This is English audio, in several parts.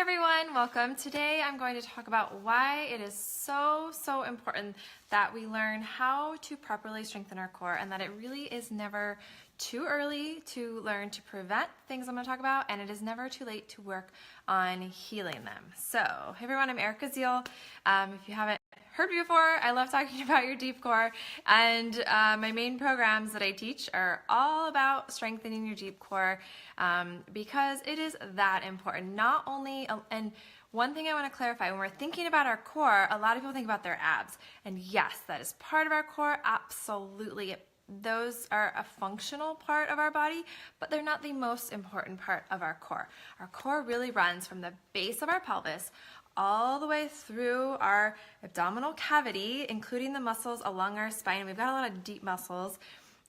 everyone, welcome. Today I'm going to talk about why it is so important that we learn how to properly strengthen our core, and that it really is never too early to learn to prevent things I'm going to talk about, and it is never too late to work on healing them. So, hey everyone, I'm Erica Zeal. If you haven't heard me before, I love talking about your deep core, and my main programs that I teach are all about strengthening your deep core because it is that important. Not only, and one thing I want to clarify, when we're thinking about our core, a lot of people think about their abs, and yes, that is part of our core, absolutely. Those are a functional part of our body, but they're not the most important part of our core. Our core really runs from the base of our pelvis all the way through our abdominal cavity, including the muscles along our spine. We've got a lot of deep muscles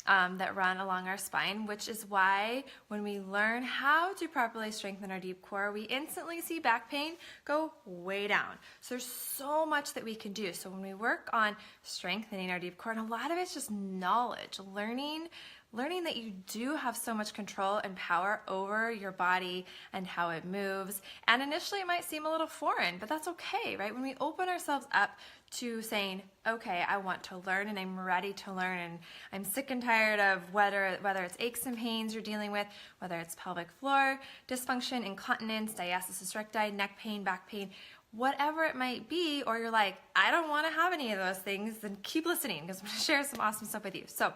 that run along our spine, which is why when we learn how to properly strengthen our deep core, we instantly see back pain go way down. So there's so much that we can do. So when we work on strengthening our deep core, and a lot of it's just knowledge, learning that you do have so much control and power over your body and how it moves. And initially it might seem a little foreign, but that's okay, right? When we open ourselves up to saying, okay, I want to learn and I'm ready to learn, and I'm sick and tired of whether it's aches and pains you're dealing with, whether it's pelvic floor dysfunction, incontinence, diastasis recti, neck pain, back pain, whatever it might be, or you're like, I don't want to have any of those things, then keep listening because I'm going to share some awesome stuff with you. So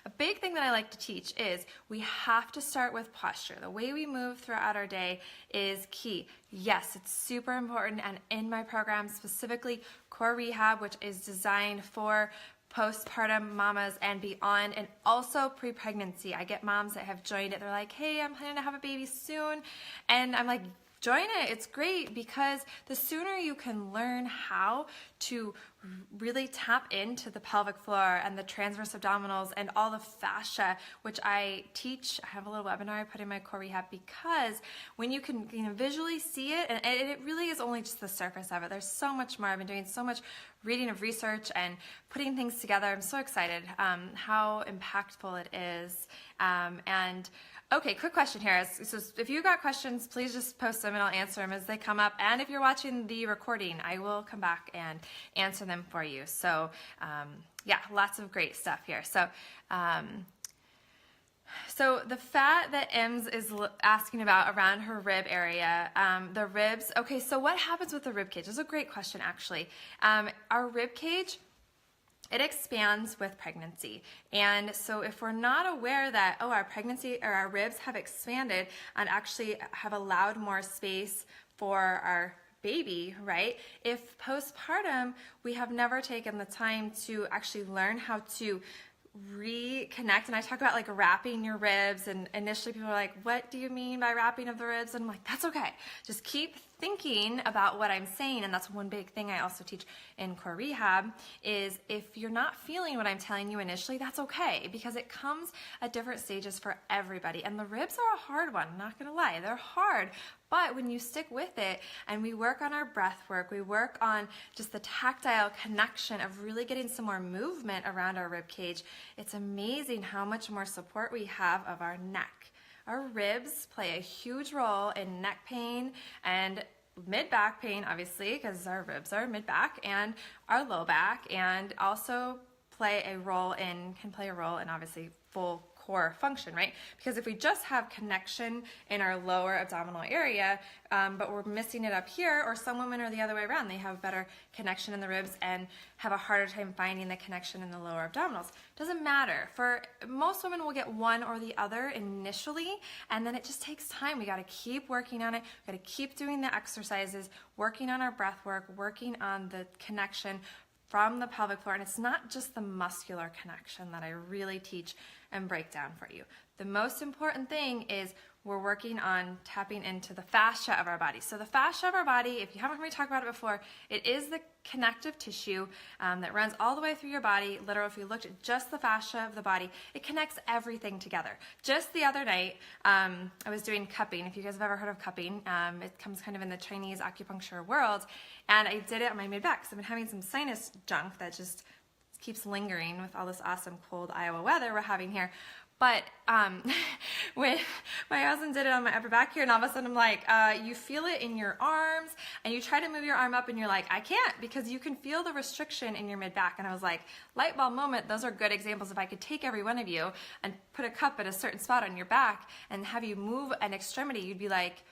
a big thing that I like to teach is we have to start with posture. The way we move throughout our day is key. Yes, it's super important, and in my program, specifically Core Rehab, which is designed for postpartum mamas and beyond, and also pre-pregnancy. I get moms that have joined it. They're like, hey, I'm planning to have a baby soon. And I'm like, join it. It's great because the sooner you can learn how to really tap into the pelvic floor and the transverse abdominals and all the fascia, which I teach. I have a little webinar I put in my Core Rehab, because when you can visually see it, and it really is only just the surface of it. There's so much more. I've been doing so much reading of research and putting things together. I'm so excited how impactful it is. Okay, quick question here. So if you've got questions, please just post them and I'll answer them as they come up. And if you're watching the recording, I will come back and answer them for you. So yeah, lots of great stuff here. So the fat that Ems is asking about around her rib area, the ribs. Okay, so what happens with the rib cage? This is a great question, actually. Our rib cage, it expands with pregnancy. And so if we're not aware that, oh, our pregnancy or our ribs have expanded and actually have allowed more space for our baby, right? If postpartum, we have never taken the time to actually learn how to reconnect, and I talk about like wrapping your ribs, and initially people are like, what do you mean by wrapping of the ribs? And I'm like, that's okay. Just keep thinking about what I'm saying. And that's one big thing I also teach in Core Rehab is if you're not feeling what I'm telling you initially, that's okay, because it comes at different stages for everybody. And the ribs are a hard one, I'm not gonna lie, they're hard. But when you stick with it and we work on our breath work, we work on just the tactile connection of really getting some more movement around our rib cage, it's amazing how much more support we have of our neck. Our ribs play a huge role in neck pain and mid-back pain, obviously, because our ribs are mid-back, and our low back, and also can play a role in obviously full core function, right? Because if we just have connection in our lower abdominal area, but we're missing it up here, or some women are the other way around, they have better connection in the ribs and have a harder time finding the connection in the lower abdominals. Doesn't matter. For most women, we'll get one or the other initially, and then it just takes time. We got to keep working on it. We got to keep doing the exercises, working on our breath work, working on the connection from the pelvic floor. And it's not just the muscular connection that I really teach and break down for you. The most important thing is we're working on tapping into the fascia of our body. So the fascia of our body, if you haven't heard me talk about it before, it is the connective tissue that runs all the way through your body. Literally, if you looked at just the fascia of the body, it connects everything together. Just the other night, I was doing cupping. If you guys have ever heard of cupping, it comes kind of in the Chinese acupuncture world, and I did it on my mid-back because I've been having some sinus junk that just keeps lingering with all this awesome cold Iowa weather we're having here. But when my husband did it on my upper back here, and all of a sudden I'm like, you feel it in your arms, and you try to move your arm up, and you're like, I can't, because you can feel the restriction in your mid-back. And I was like, light bulb moment, those are good examples. If I could take every one of you and put a cup at a certain spot on your back and have you move an extremity, you'd be like,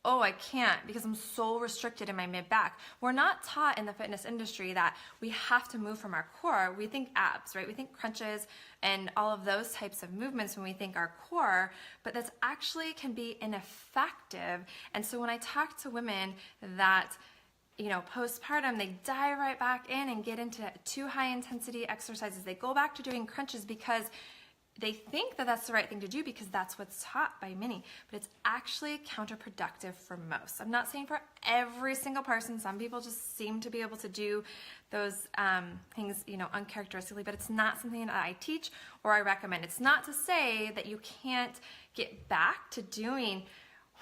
oh, I can't because I'm so restricted in my mid-back. We're not taught in the fitness industry that we have to move from our core. We think abs, right? We think crunches and all of those types of movements when we think our core, but that's actually can be ineffective. And so when I talk to women that, you know, postpartum, they dive right back in and get into too high intensity exercises. They go back to doing crunches because they think that that's the right thing to do because that's what's taught by many, but it's actually counterproductive for most. I'm not saying for every single person. Some people just seem to be able to do those things, you know, uncharacteristically, but it's not something that I teach or I recommend. It's not to say that you can't get back to doing,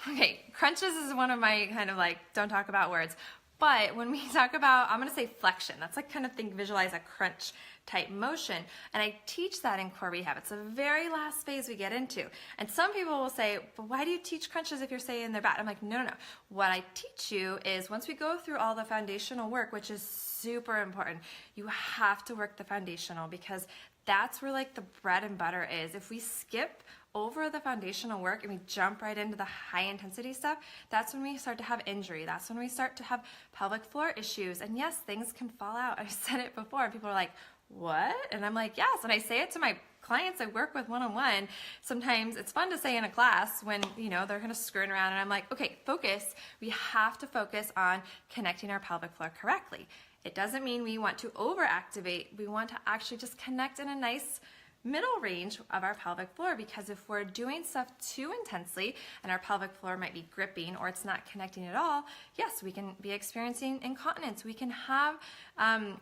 okay, crunches is one of my kind of like, don't talk about words. But when we talk about, I'm going to say flexion, that's like kind of think, visualize a crunch type motion. And I teach that in core rehab. It's the very last phase we get into. And some people will say, but why do you teach crunches if you're saying they're bad? I'm like, no. What I teach you is once we go through all the foundational work, which is super important, you have to work the foundational because that's where like the bread and butter is. If we skip over the foundational work and we jump right into the high intensity stuff, that's when we start to have injury. That's when we start to have pelvic floor issues. And yes, things can fall out. I've said it before and people are like, what? And I'm like, yes. And I say it to my clients I work with one-on-one. Sometimes it's fun to say in a class when, you know, they're kind of screwing around and I'm like, okay, focus. We have to focus on connecting our pelvic floor correctly. It doesn't mean we want to overactivate. We want to actually just connect in a nice middle range of our pelvic floor, because if we're doing stuff too intensely and our pelvic floor might be gripping or it's not connecting at all, yes, we can be experiencing incontinence. We can have,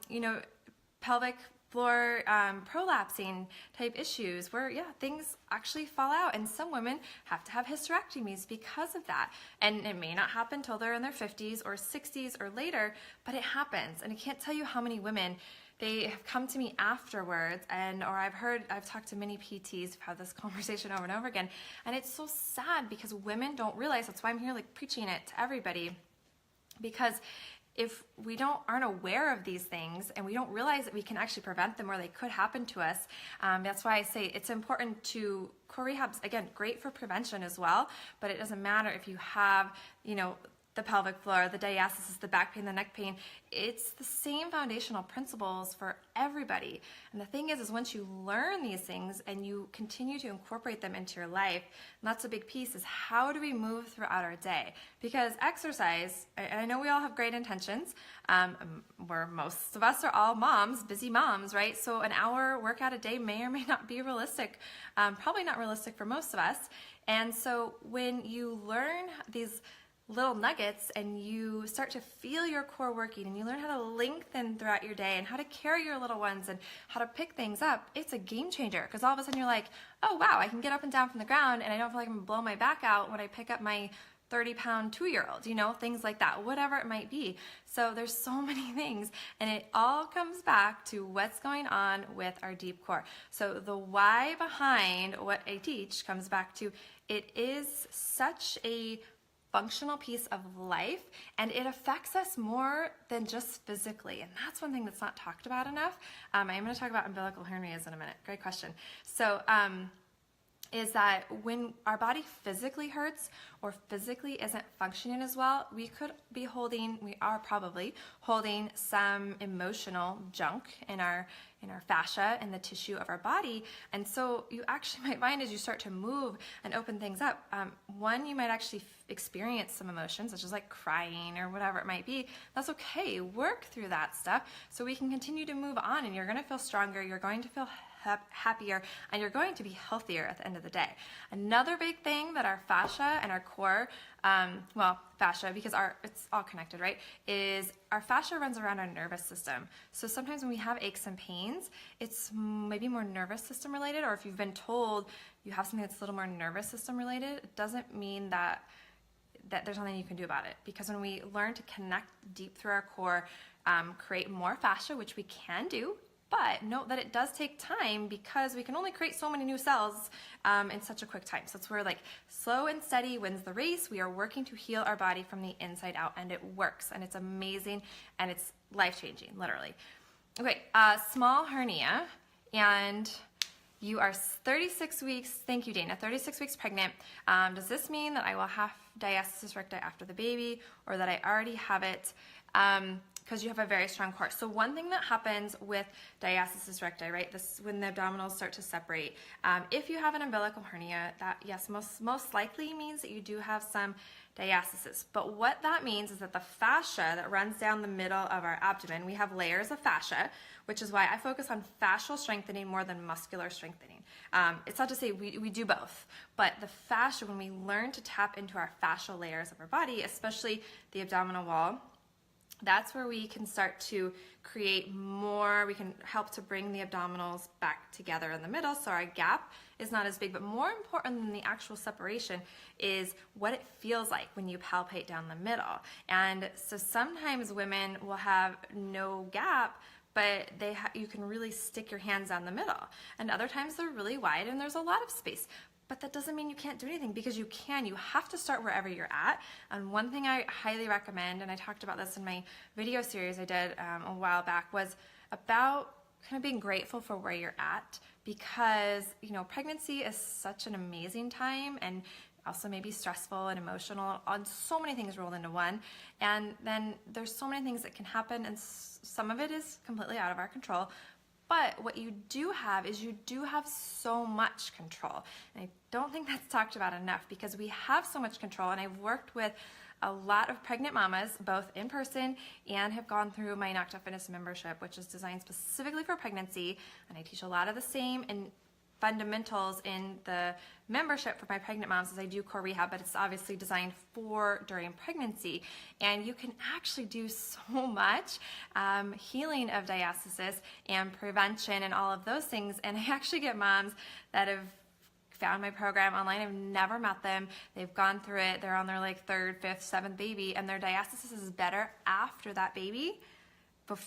you know, pelvic floor prolapsing type issues where, yeah, things actually fall out. And some women have to have hysterectomies because of that. And it may not happen till they're in their 50s or 60s or later, but it happens. And I can't tell you how many women, they have come to me afterwards or I've talked to many PTs who've had this conversation over and over again. And it's so sad because women don't realize, that's why I'm here like preaching it to everybody, because if we aren't aware of these things and we don't realize that we can actually prevent them or they could happen to us, that's why I say it's important to, core rehab's, again, great for prevention as well, but it doesn't matter if you have, you know, the pelvic floor, the diastasis, the back pain, the neck pain. It's the same foundational principles for everybody. And the thing is once you learn these things and you continue to incorporate them into your life, and that's a big piece, is how do we move throughout our day? Because exercise, I know we all have great intentions, where most of us are all moms, busy moms, right? So an hour workout a day may or may not be realistic, probably not realistic for most of us. And so when you learn these little nuggets and you start to feel your core working and you learn how to lengthen throughout your day and how to carry your little ones and how to pick things up, it's a game changer, because all of a sudden you're like, oh wow, I can get up and down from the ground and I don't feel like I'm gonna blow my back out when I pick up my 30-pound 2-year-old, you know, things like that, whatever it might be. So there's so many things, and it all comes back to what's going on with our deep core. So the why behind what I teach comes back to, it is such a functional piece of life, and it affects us more than just physically. And that's one thing that's not talked about enough. I am going to talk about umbilical hernias in a minute. Great question. So, is that when our body physically hurts or physically isn't functioning as well, we are probably holding some emotional junk in our fascia and the tissue of our body. And so you actually might find as you start to move and open things up, one, you might actually experience some emotions, such as like crying or whatever it might be. That's okay. Work through that stuff so we can continue to move on, and you're going to feel stronger. You're going to feel happier, and you're going to be healthier at the end of the day. Another big thing that our fascia and our core, fascia, because it's all connected, right, is our fascia runs around our nervous system. So sometimes when we have aches and pains, it's maybe more nervous system related, or if you've been told you have something that's a little more nervous system related, it doesn't mean that there's nothing you can do about it. Because when we learn to connect deep through our core, create more fascia, which we can do, But note that it does take time because we can only create so many new cells in such a quick time. So it's where like slow and steady wins the race. We are working to heal our body from the inside out, and it works, and it's amazing, and it's life-changing, literally. Okay, small hernia, and you are 36 weeks, thank you Dana, 36 weeks pregnant. Does this mean that I will have diastasis recti after the baby, or that I already have it? Because you have a very strong core. So one thing that happens with diastasis recti, right, this when the abdominals start to separate, if you have an umbilical hernia, that yes, most likely means that you do have some diastasis. But what that means is that the fascia that runs down the middle of our abdomen, we have layers of fascia, which is why I focus on fascial strengthening more than muscular strengthening. It's not to say we do both, but the fascia, when we learn to tap into our fascial layers of our body, especially the abdominal wall, that's where we can start to create more, we can help to bring the abdominals back together in the middle so our gap is not as big. But more important than the actual separation is what it feels like when you palpate down the middle. And so sometimes women will have no gap, but you can really stick your hands down the middle. And other times they're really wide and there's a lot of space. But that doesn't mean you can't do anything, because you can. You have to start wherever you're at. And one thing I highly recommend, and I talked about this in my video series I did a while back, was about kind of being grateful for where you're at, because pregnancy is such an amazing time, and also maybe stressful and emotional, on so many things rolled into one. And then there's so many things that can happen, and some of it is completely out of our control. But what you do have is you do have so much control. And I don't think that's talked about enough, because we have so much control. And I've worked with a lot of pregnant mamas, both in person and have gone through my Knocked Out Fitness membership, which is designed specifically for pregnancy. And I teach a lot of the same fundamentals in the membership for my pregnant moms as I do core rehab, but it's obviously designed for during pregnancy. And you can actually do so much healing of diastasis and prevention and all of those things. And I actually get moms that have found my program online. I've never met them. They've gone through it. They're on their like 3rd, 5th, 7th baby, and their diastasis is better after that baby.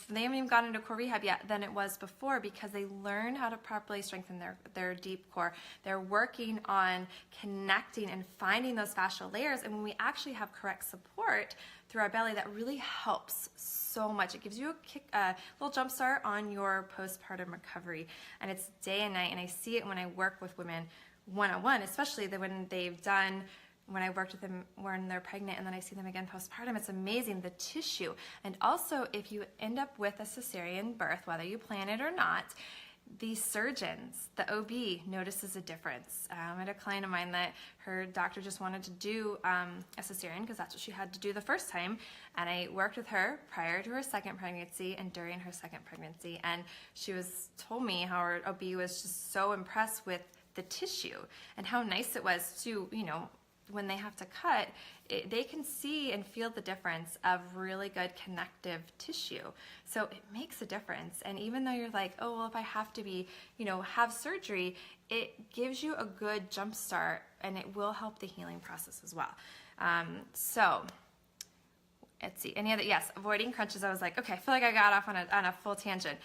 They haven't even gone into core rehab yet than it was before, because they learn how to properly strengthen their deep core. They're working on connecting and finding those fascial layers. And when we actually have correct support through our belly, that really helps so much. It gives you a little jump start on your postpartum recovery. And it's day and night. And I see it when I work with women one-on-one, especially when I worked with them when they're pregnant, and then I see them again postpartum. It's amazing, the tissue. And also, if you end up with a cesarean birth, whether you plan it or not, the surgeons, the OB, notices a difference. I had a client of mine that her doctor just wanted to do a cesarean because that's what she had to do the first time. And I worked with her prior to her second pregnancy and during her second pregnancy. And she told me how her OB was just so impressed with the tissue and how nice it was to, when they have to cut, they can see and feel the difference of really good connective tissue. So it makes a difference. And even though you're like, oh, well, if I have to have surgery, it gives you a good jump start, and it will help the healing process as well. So let's see, any other, yes, avoiding crunches. I was like, okay, I feel like I got off on a full tangent.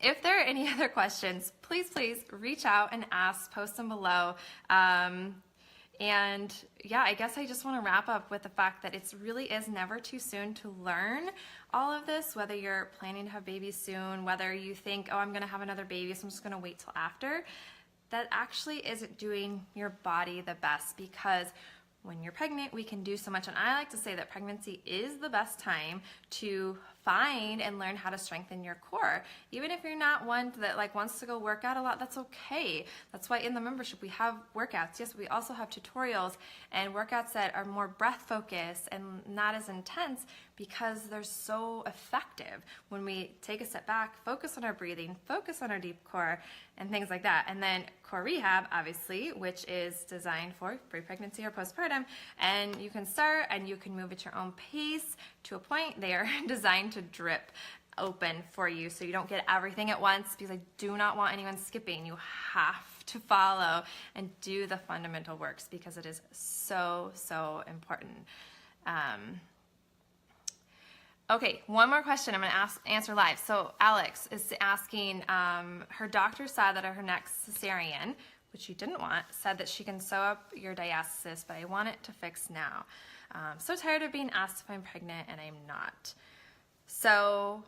If there are any other questions, please reach out and ask, post them below. And yeah, I guess I just want to wrap up with the fact that it really is never too soon to learn all of this, whether you're planning to have babies soon, whether you think, oh, I'm going to have another baby, so I'm just going to wait till after. That actually isn't doing your body the best, because when you're pregnant, we can do so much. And I like to say that pregnancy is the best time to find and learn how to strengthen your core. Even if you're not one that wants to go work out a lot, that's okay. That's why in the membership we have workouts. Yes, we also have tutorials and workouts that are more breath focused and not as intense, because they're so effective when we take a step back, focus on our breathing, focus on our deep core, and things like that. And then core rehab, obviously, which is designed for pre-pregnancy or postpartum, and you can start and you can move at your own pace to a point. They are designed to drip open for you so you don't get everything at once, because I do not want anyone skipping. You have to follow and do the fundamental works, because it is so important. Okay, one more question I'm going to answer live. So Alex is asking, her doctor said that her next cesarean, which you didn't want, said that she can sew up your diastasis, but I want it to fix now. So tired of being asked if I'm pregnant, and I'm not. So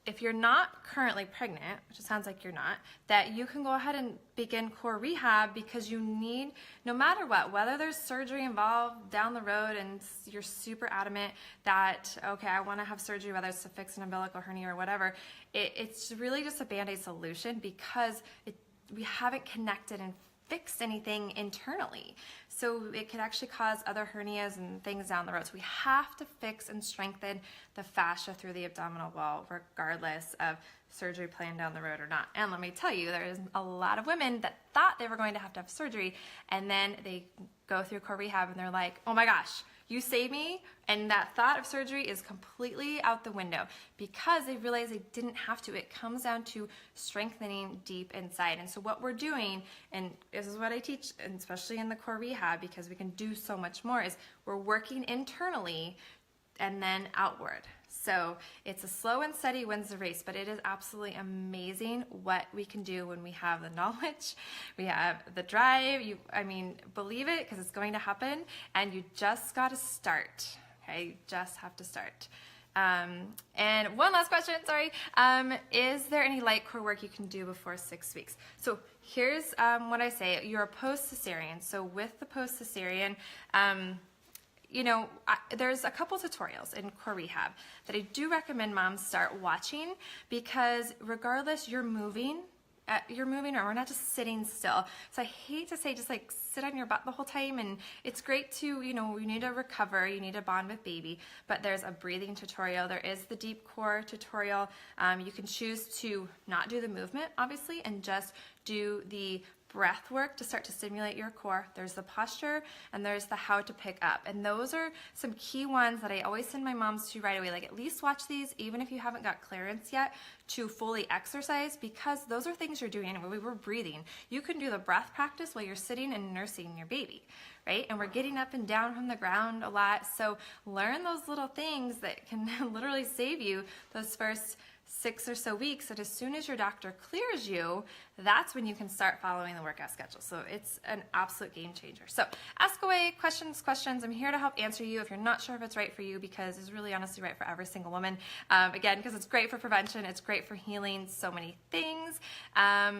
if you're not currently pregnant, which it sounds like you're not, that you can go ahead and begin core rehab, because you need, no matter what, whether there's surgery involved down the road and you're super adamant that, okay, I want to have surgery, whether it's to fix an umbilical hernia or whatever, it's really just a Band-Aid solution, because we haven't connected and fixed anything internally. So it could actually cause other hernias and things down the road. So we have to fix and strengthen the fascia through the abdominal wall, regardless of surgery planned down the road or not. And let me tell you, there is a lot of women that thought they were going to have surgery, and then they go through core rehab and they're like, oh my gosh, you saved me, and that thought of surgery is completely out the window, because they realize they didn't have to. It comes down to strengthening deep inside. And so what we're doing, and this is what I teach, and especially in the core rehab, because we can do so much more, is we're working internally and then outward. So it's a slow and steady wins the race, but it is absolutely amazing what we can do when we have the knowledge, we have the drive. I mean, believe it, because it's going to happen, and you just got to start. Okay, you just have to start. And one last question, sorry. Is there any light core work you can do before 6 weeks? So here's what I say. You're a post-cesarean. So with the post-cesarean, you know, there's a couple tutorials in core rehab that I do recommend moms start watching, because regardless, you're moving, or we're not just sitting still. So I hate to say just like sit on your butt the whole time, and it's great to, you know, you need to recover, you need to bond with baby, but there's a breathing tutorial, there is the deep core tutorial. You can choose to not do the movement, obviously, and just do the breath work to start to stimulate your core. There's the posture, and there's the how to pick up. And those are some key ones that I always send my moms to right away. Like, at least watch these, even if you haven't got clearance yet to fully exercise, because those are things you're doing anyway. We're breathing. You can do the breath practice while you're sitting and nursing your baby, right? And we're getting up and down from the ground a lot. So learn those little things that can literally save you those first 6 or so weeks, that as soon as your doctor clears you, that's when you can start following the workout schedule. So it's an absolute game changer. So ask away, questions. I'm here to help answer you if you're not sure if it's right for you, because it's really honestly right for every single woman. Again, because it's great for prevention, it's great for healing so many things.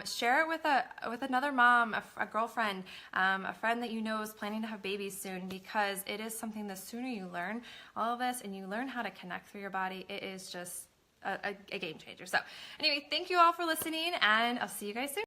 Share it with another mom, a girlfriend, a friend that you know is planning to have babies soon, because it is something, the sooner you learn all of this and you learn how to connect through your body, it is just a game changer. So anyway, thank you all for listening, and I'll see you guys soon.